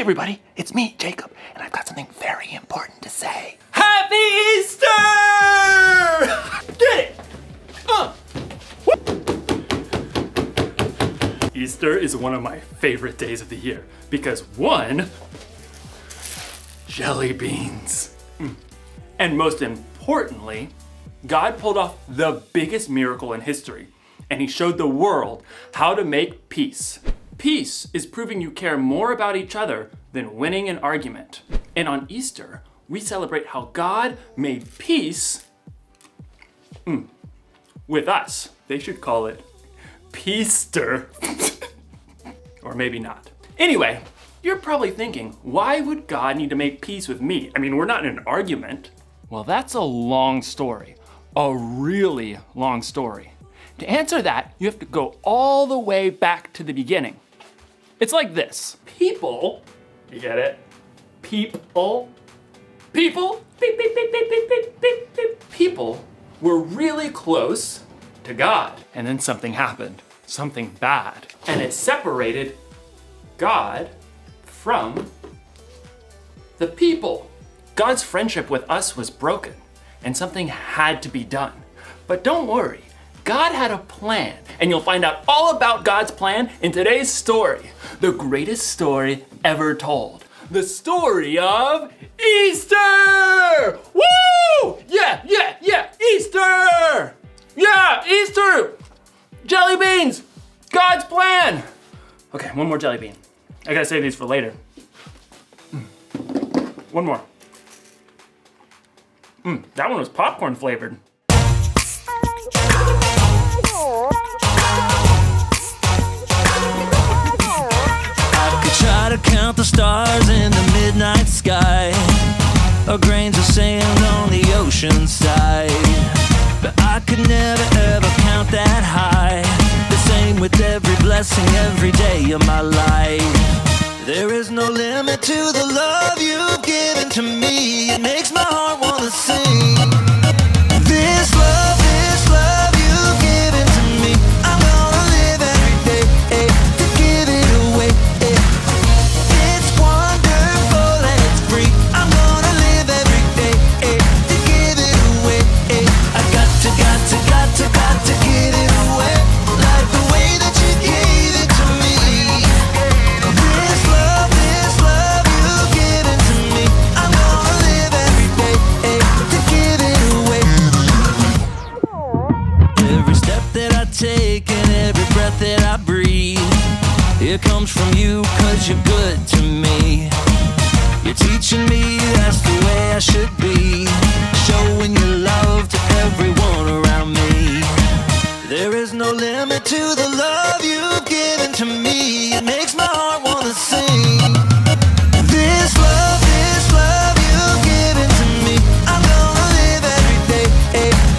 everybody, it's me, Jacob, and I've got something very important to say. Happy Easter! Get it! Easter is one of my favorite days of the year because one, jelly beans. And most importantly, God pulled off the biggest miracle in history, and he showed the world how to make peace. Peace is proving you care more about each other than winning an argument. And on Easter, we celebrate how God made peace with us. They should call it Peaster. Or maybe not. Anyway, you're probably thinking, why would God need to make peace with me? I mean, we're not in an argument. Well, that's a long story. A really long story. To answer that, you have to go all the way back to the beginning. It's like this. People, you get it? People, beep, beep, beep, beep, beep, beep, beep, beep. People were really close to God. And then something happened, something bad. And it separated God from the people. God's friendship with us was broken and something had to be done. But don't worry, God had a plan, and you'll find out all about God's plan in today's story, the greatest story ever told. The story of Easter! Woo! Yeah, Easter! Yeah, Easter! Jelly beans! God's plan! Okay, one more jelly bean. I gotta save these for later. One more. That one was popcorn flavored. I could try to count the stars in the midnight sky, or grains of sand on the ocean side, but I could never ever count that high. The same with every blessing every day of my life. There is no limit to the love you've given to me. It makes my heart wanna sing. This love you've given to me, I'm gonna live every day to give it away. It's wonderful and it's free. I'm gonna live every day to give it away. I got to give it away, like the way that you gave it to me. This love you've given to me, I'm gonna live every day to give it away. Every step that I take and every breath that I breathe, it comes from you, 'cause you're good to me. You're teaching me that's the way I should be, showing your love to everyone around me. There is no limit to the love you've given to me. It makes my heart wanna sing. This love you've given to me, I'm gonna live every day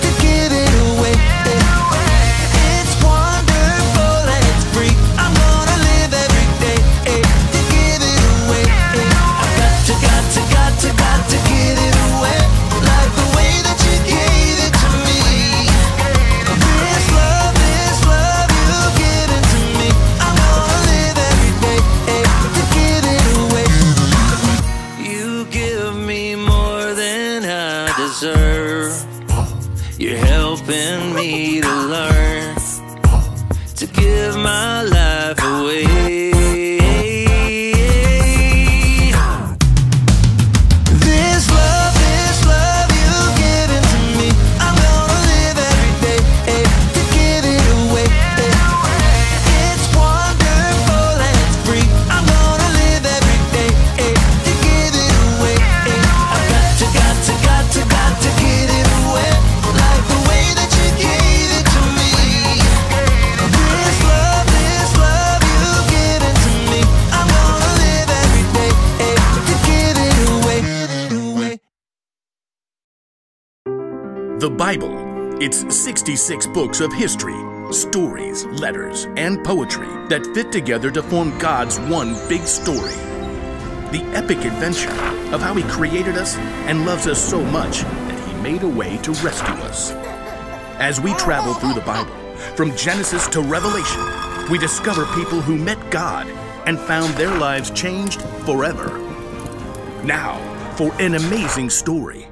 to give it away. It's wonderful and it's free. I'm gonna live every day to give it away. I got to give it away, like the way that you gave it to me. This love you've given to me, I'm gonna live every day to give it away. You give me more than I deserve. You're helping me to learn to give my life away. This love you've given to me, I'm gonna live every day to give it away. It's wonderful and it's free. I'm gonna live every day to give it away. I got to give it away, like the way that you gave it to me. This love you've given to me, I'm gonna live every day to give it away. The Bible. It's 66 books of history, stories, letters, and poetry that fit together to form God's one big story. The epic adventure of how He created us and loves us so much that He made a way to rescue us. As we travel through the Bible, from Genesis to Revelation, we discover people who met God and found their lives changed forever. Now, for an amazing story.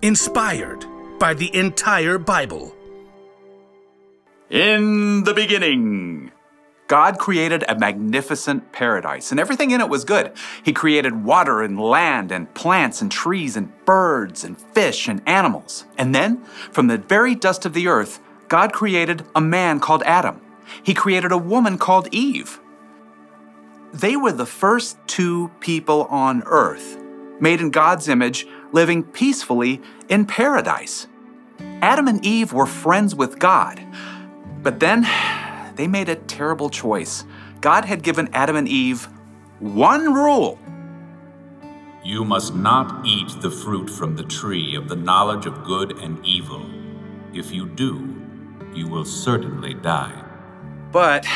Inspired by the entire Bible. In the beginning, God created a magnificent paradise, and everything in it was good. He created water and land and plants and trees and birds and fish and animals. And then, from the very dust of the earth, God created a man called Adam. He created a woman called Eve. They were the first two people on earth, made in God's image, living peacefully in paradise. Adam and Eve were friends with God, but then they made a terrible choice. God had given Adam and Eve one rule. You must not eat the fruit from the tree of the knowledge of good and evil. If you do, you will certainly die. But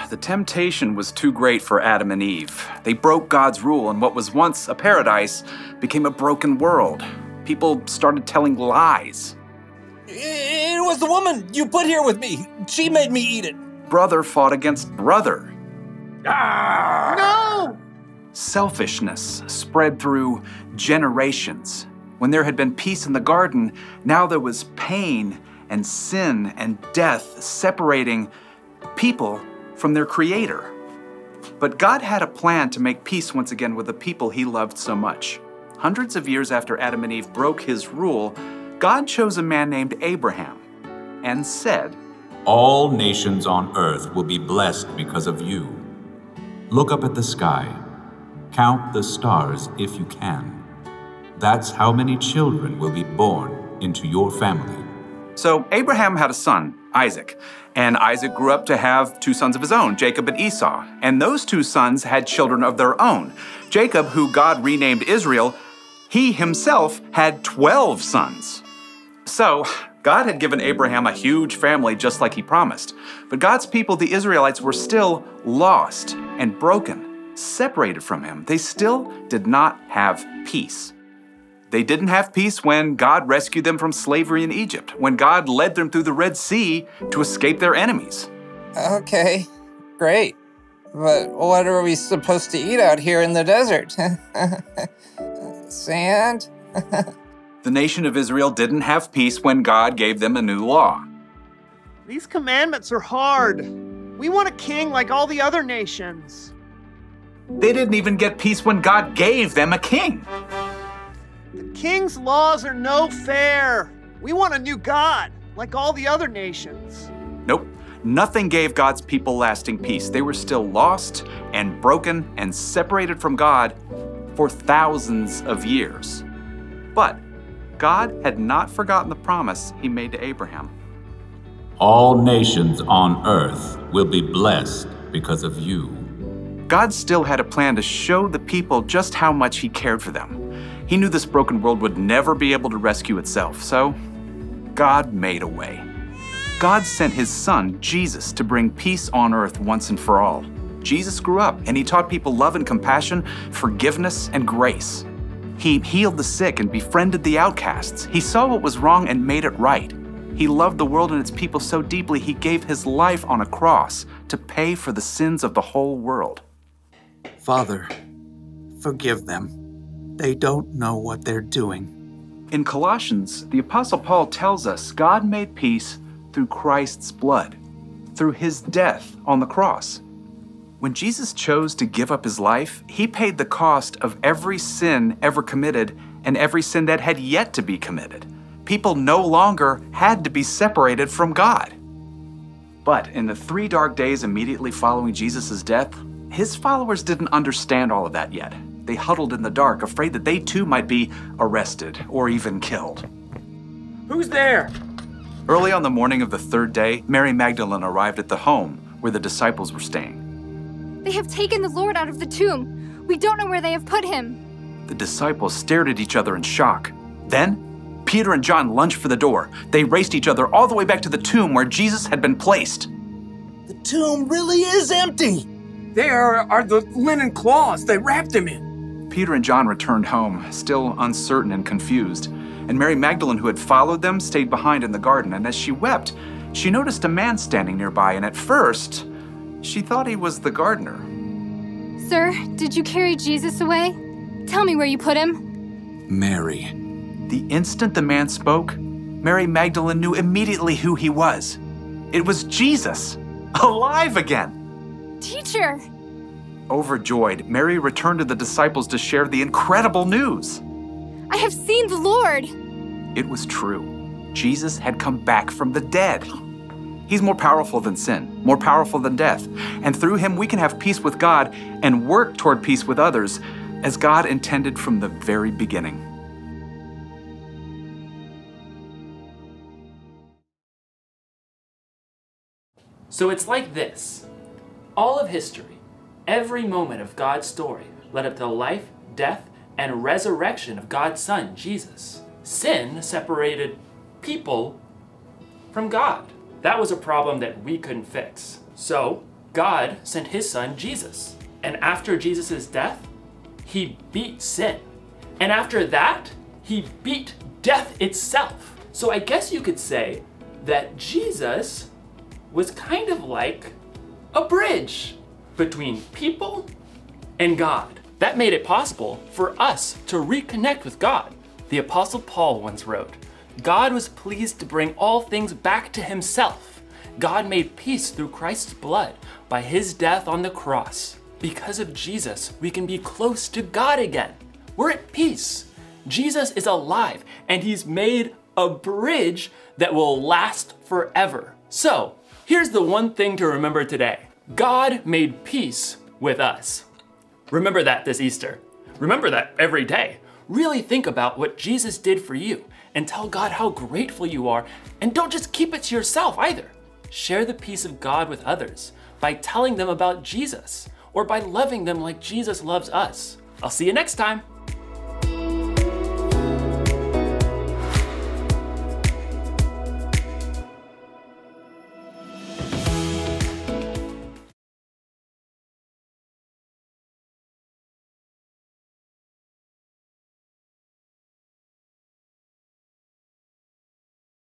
the temptation was too great for Adam and Eve. They broke God's rule, and what was once a paradise became a broken world. People started telling lies. It was the woman you put here with me. She made me eat it. Brother fought against brother. No! Selfishness spread through generations. When there had been peace in the garden, now there was pain and sin and death separating people from their Creator. But God had a plan to make peace once again with the people He loved so much. Hundreds of years after Adam and Eve broke His rule, God chose a man named Abraham and said, All nations on earth will be blessed because of you. Look up at the sky. Count the stars if you can. That's how many children will be born into your family. So Abraham had a son, Isaac, and Isaac grew up to have two sons of his own, Jacob and Esau. And those two sons had children of their own. Jacob, who God renamed Israel, he himself had 12 sons. So God had given Abraham a huge family just like He promised. But God's people, the Israelites, were still lost and broken, separated from Him. They still did not have peace. They didn't have peace when God rescued them from slavery in Egypt, when God led them through the Red Sea to escape their enemies. Okay, great. But what are we supposed to eat out here in the desert? Sand? The nation of Israel didn't have peace when God gave them a new law. These commandments are hard. We want a king like all the other nations. They didn't even get peace when God gave them a king. The king's laws are no fair. We want a new God, like all the other nations. Nope, nothing gave God's people lasting peace. They were still lost and broken and separated from God for thousands of years. But God had not forgotten the promise He made to Abraham. All nations on earth will be blessed because of you. God still had a plan to show the people just how much He cared for them. He knew this broken world would never be able to rescue itself, so God made a way. God sent His Son, Jesus, to bring peace on earth once and for all. Jesus grew up, and He taught people love and compassion, forgiveness and grace. He healed the sick and befriended the outcasts. He saw what was wrong and made it right. He loved the world and its people so deeply, He gave His life on a cross to pay for the sins of the whole world. Father, forgive them. They don't know what they're doing. In Colossians, the Apostle Paul tells us God made peace through Christ's blood, through His death on the cross. When Jesus chose to give up His life, He paid the cost of every sin ever committed and every sin that had yet to be committed. People no longer had to be separated from God. But in the 3 dark days immediately following Jesus' death, His followers didn't understand all of that yet. They huddled in the dark, afraid that they too might be arrested or even killed. Who's there? Early on the morning of the 3rd day, Mary Magdalene arrived at the home where the disciples were staying. They have taken the Lord out of the tomb. We don't know where they have put Him. The disciples stared at each other in shock. Then, Peter and John lunged for the door. They raced each other all the way back to the tomb where Jesus had been placed. The tomb really is empty. There are the linen cloths they wrapped Him in. Peter and John returned home, still uncertain and confused. And Mary Magdalene, who had followed them, stayed behind in the garden. And as she wept, she noticed a man standing nearby. And at first, she thought he was the gardener. Sir, did you carry Jesus away? Tell me where you put him. Mary. The instant the man spoke, Mary Magdalene knew immediately who he was. It was Jesus, alive again. Teacher! Overjoyed, Mary returned to the disciples to share the incredible news. I have seen the Lord. It was true. Jesus had come back from the dead. He's more powerful than sin, more powerful than death. And through him, we can have peace with God and work toward peace with others as God intended from the very beginning. So it's like this. All of history, every moment of God's story led up to the life, death, and resurrection of God's Son, Jesus. Sin separated people from God. That was a problem that we couldn't fix. So God sent his Son, Jesus. And after Jesus' death, he beat sin. And after that, he beat death itself. So I guess you could say that Jesus was kind of like a bridge between people and God. That made it possible for us to reconnect with God. The Apostle Paul once wrote, "God was pleased to bring all things back to himself. God made peace through Christ's blood by his death on the cross. Because of Jesus, we can be close to God again. We're at peace. Jesus is alive, and he's made a bridge that will last forever." So, here's the one thing to remember today. God made peace with us. Remember that this Easter. Remember that every day. Really think about what Jesus did for you and tell God how grateful you are, and don't just keep it to yourself either. Share the peace of God with others by telling them about Jesus or by loving them like Jesus loves us. I'll see you next time.